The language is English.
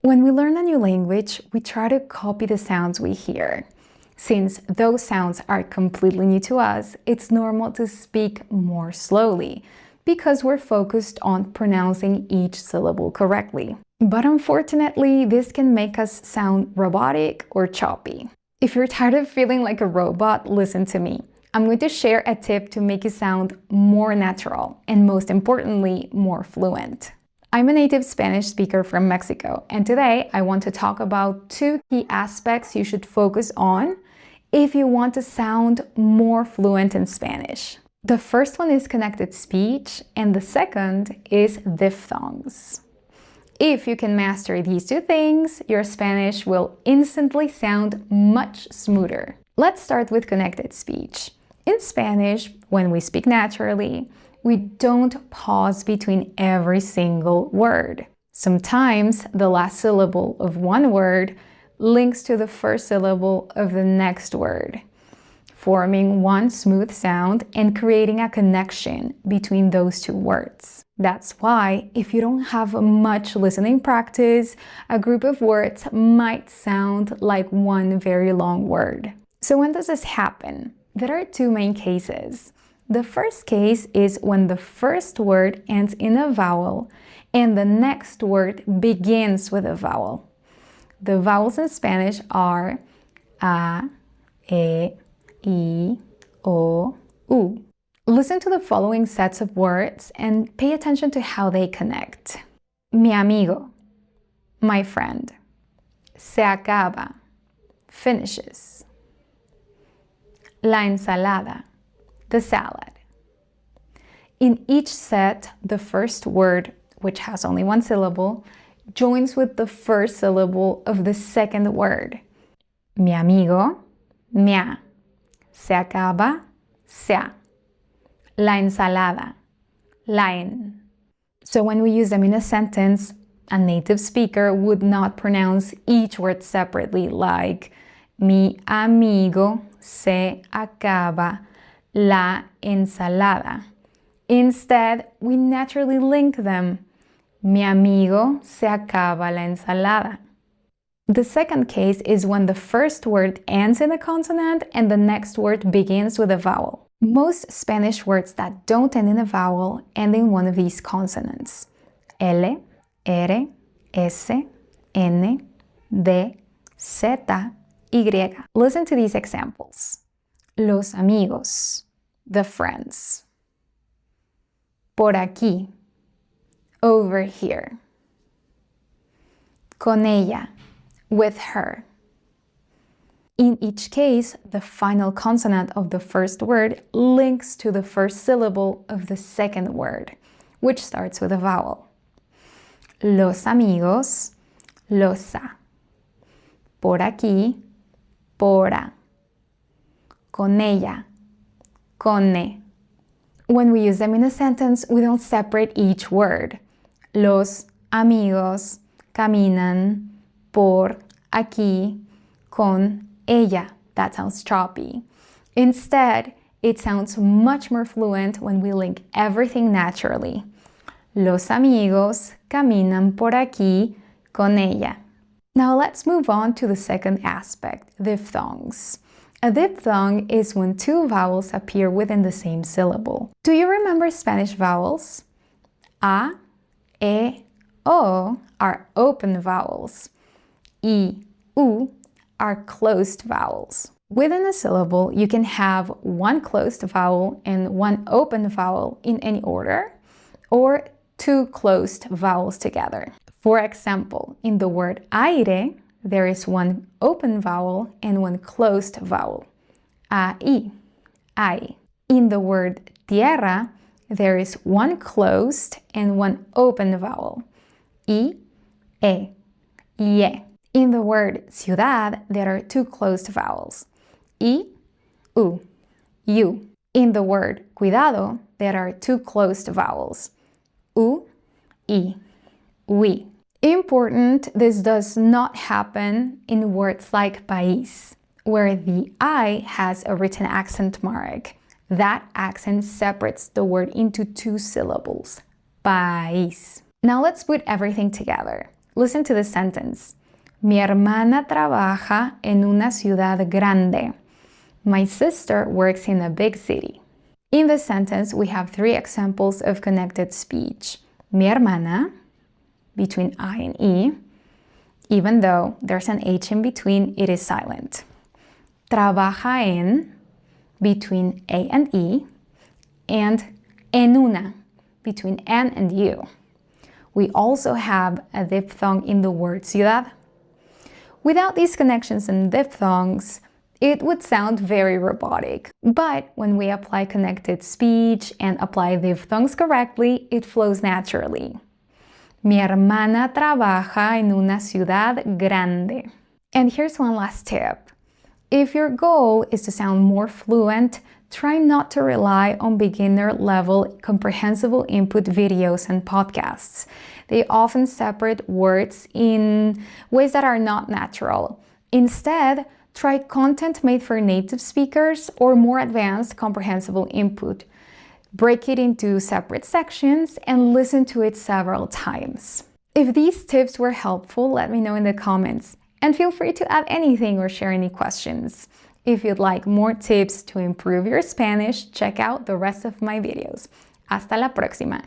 When we learn a new language, we try to copy the sounds we hear. Since those sounds are completely new to us, it's normal to speak more slowly because we're focused on pronouncing each syllable correctly. But unfortunately, this can make us sound robotic or choppy. If you're tired of feeling like a robot, listen to me. I'm going to share a tip to make you sound more natural and, most importantly, more fluent. I'm a native Spanish speaker from Mexico, and today I want to talk about two key aspects you should focus on if you want to sound more fluent in Spanish. The first one is connected speech, and the second is diphthongs. If you can master these two things, your Spanish will instantly sound much smoother. Let's start with connected speech. In Spanish, when we speak naturally, we don't pause between every single word. Sometimes the last syllable of one word links to the first syllable of the next word, forming one smooth sound and creating a connection between those two words. That's why, if you don't have much listening practice, a group of words might sound like one very long word. So when does this happen? There are two main cases. The first case is when the first word ends in a vowel and the next word begins with a vowel. The vowels in Spanish are a, e, I, o, u. Listen to the following sets of words and pay attention to how they connect. Mi amigo, my friend. Se acaba, finishes. La ensalada, the salad. In each set, the first word, which has only one syllable, joins with the first syllable of the second word. Mi amigo, mia. Se acaba, sea. La ensalada, laen. So when we use them in a sentence, a native speaker would not pronounce each word separately, like mi amigo se acaba la ensalada. Instead, we naturally link them. Mi amigo se acaba la ensalada. The second case is when the first word ends in a consonant and the next word begins with a vowel. Most Spanish words that don't end in a vowel end in one of these consonants. L, R, S, N, D, Z, Y. Listen to these examples. Los amigos, the friends. Por aquí, over here. Con ella, with her. In each case, the final consonant of the first word links to the first syllable of the second word, which starts with a vowel. Los amigos, losa. Por aquí, pora. Con ella, conne. When we use them in a sentence, we don't separate each word. Los amigos caminan por aquí con ella. That sounds choppy. Instead, it sounds much more fluent when we link everything naturally. Los amigos caminan por aquí con ella. Now let's move on to the second aspect, diphthongs. A diphthong is when two vowels appear within the same syllable. Do you remember Spanish vowels? A, E, O are open vowels. I, U are closed vowels. Within a syllable, you can have one closed vowel and one open vowel in any order, or two closed vowels together. For example, in the word aire, there is one open vowel and one closed vowel. Ai, ai. In the word tierra, there is one closed and one open vowel. I, e, ie. In the word ciudad, there are two closed vowels. I, u, you. In the word cuidado, there are two closed vowels. U, I, we. Important, this does not happen in words like país, where the I has a written accent mark. That accent separates the word into two syllables. País. Now let's put everything together. Listen to this sentence. Mi hermana trabaja en una ciudad grande. My sister works in a big city. In this sentence, we have 3 examples of connected speech. Mi hermana, between I and E. Even though there's an H in between, it is silent. Trabaja en, between A and E. And en una, between N and U. We also have a diphthong in the word ciudad. Without these connections and diphthongs, it would sound very robotic. But when we apply connected speech and apply diphthongs correctly, it flows naturally. Mi hermana trabaja en una ciudad grande. And here's one last tip. If your goal is to sound more fluent, try not to rely on beginner-level comprehensible input videos and podcasts. They often separate words in ways that are not natural. Instead, try content made for native speakers or more advanced comprehensible input. Break it into separate sections and listen to it several times. If these tips were helpful, let me know in the comments. And feel free to add anything or share any questions. If you'd like more tips to improve your Spanish, check out the rest of my videos. Hasta la próxima!